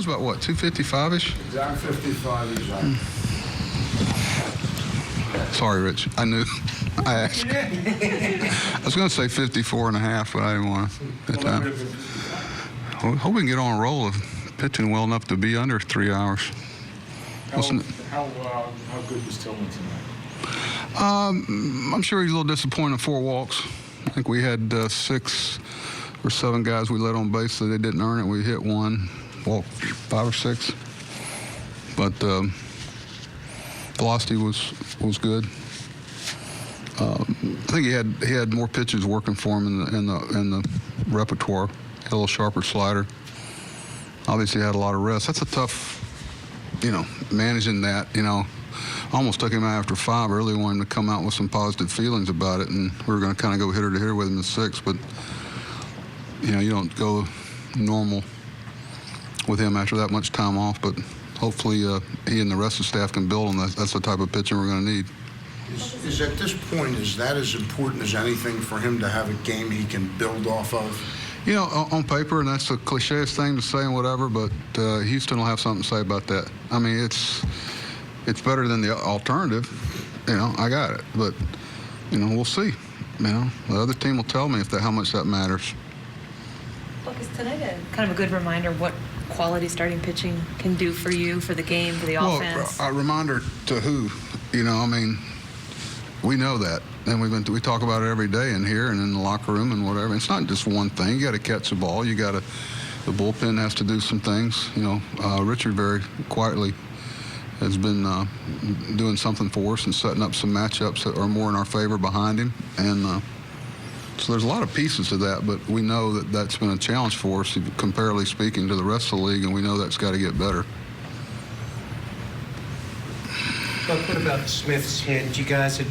was about, what, 255-ish? Exact 55 exact. Sorry, Rich. I knew. I asked. I was going to say 54 and a half, but I didn't want to. Hope we can get on a roll of pitching well enough to be under 3 hours. How good was Tillman tonight? I'm sure he's a little disappointed in 4 walks. I think we had 6 or 7 guys we led on base, so they didn't earn it. We hit 1, walked 5 or 6. But velocity was good. I think he had more pitches working for him in the repertoire. Had a little sharper slider. Obviously had a lot of rest. That's a tough, managing that. Almost took him out after 5. I really wanted him to come out with some positive feelings about it, and we were going to kind of go hitter to hitter with him in 6. But you don't go normal with him after that much time off. But hopefully he and the rest of the staff can build on that. That's the type of pitcher we're going to need. Is at this point, is that as important as anything for him to have a game he can build off of? On paper, and that's the clicheest thing to say and whatever, but Houston will have something to say about that. I mean, it's better than the alternative. I got it. But, we'll see. The other team will tell me how much that matters. Look, is tonight kind of a good reminder what quality starting pitching can do for you, for the game, for the offense? A reminder to who? We know that. And we talk about it every day in here and in the locker room and whatever. It's not just one thing. You got to catch the ball. The bullpen has to do some things. Richard very quietly has been doing something for us and setting up some matchups that are more in our favor behind him. And so there's a lot of pieces to that, but we know that that's been a challenge for us, comparatively speaking, to the rest of the league, and we know that's got to get better. But what about Smith's hit? You guys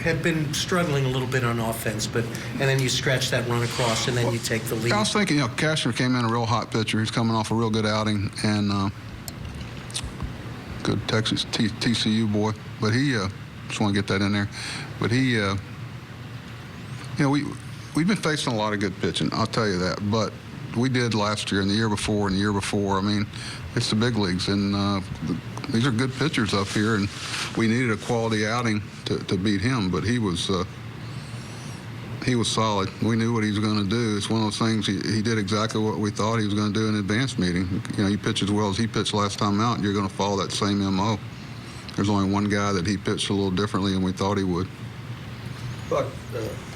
had been struggling a little bit on offense, and then you scratch that run across, and then you take the lead. I was thinking, Cashner came in a real hot pitcher. He's coming off a real good outing, and good Texas TCU boy. But he, just want to get that in there. But he, we've been facing a lot of good pitching, I'll tell you that. But we did last year and the year before and the year before. I mean, it's the big leagues, and these are good pitchers up here, and we needed a quality outing to beat him. But he was solid. We knew what he was going to do. It's one of those things. He did exactly what we thought he was going to do in the advance meeting. You pitch as well as he pitched last time out, and you're going to follow that same MO. There's only one guy that he pitched a little differently than we thought he would. Buck,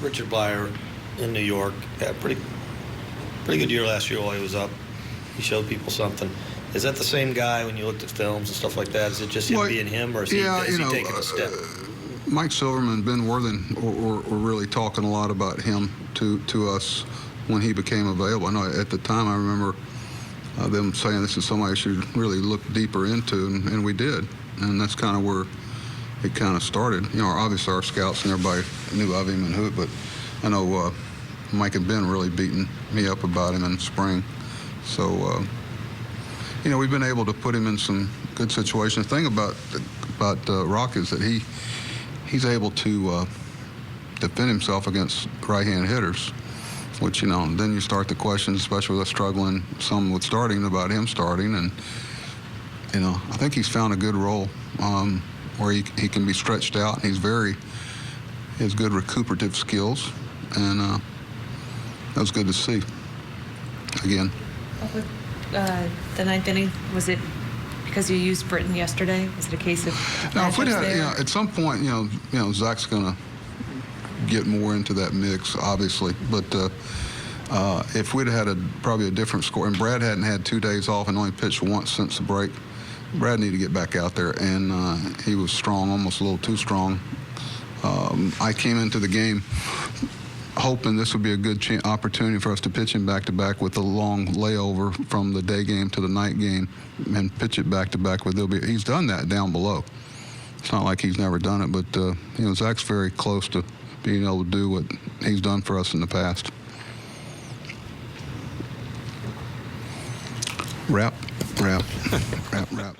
Richard Blyer in New York had a pretty good year last year while he was up. He showed people something. Is that the same guy when you looked at films and stuff like that? Is it just him being him, or is he taking a step? Mike Silverman and Ben Worthen were really talking a lot about him to us when he became available. I know at the time I remember them saying this is somebody you should really look deeper into, and we did. And that's kind of where it kind of started. Obviously our scouts and everybody knew of him and who, but I know Mike and Ben really beating me up about him in the spring. So, we've been able to put him in some good situations. The thing about Rock is that he's able to defend himself against right-hand hitters, which, then you start the questions, especially with us struggling some with starting, about him starting. And, I think he's found a good role where he can be stretched out. And he has good recuperative skills, and that was good to see. Again. The ninth inning, was it because you used Britton yesterday? Was it a case of if we had, at some point, Zach's going to get more into that mix, obviously. But if we'd had probably a different score, and Brad hadn't had 2 days off and only pitched once since the break, Brad needed to get back out there, and he was strong, almost a little too strong. I came into the game hoping this would be a good opportunity for us to pitch him back-to-back with a long layover from the day game to the night game and pitch it back-to-back with he's done that down below. It's not like he's never done it, but Zach's very close to being able to do what he's done for us in the past. Wrap.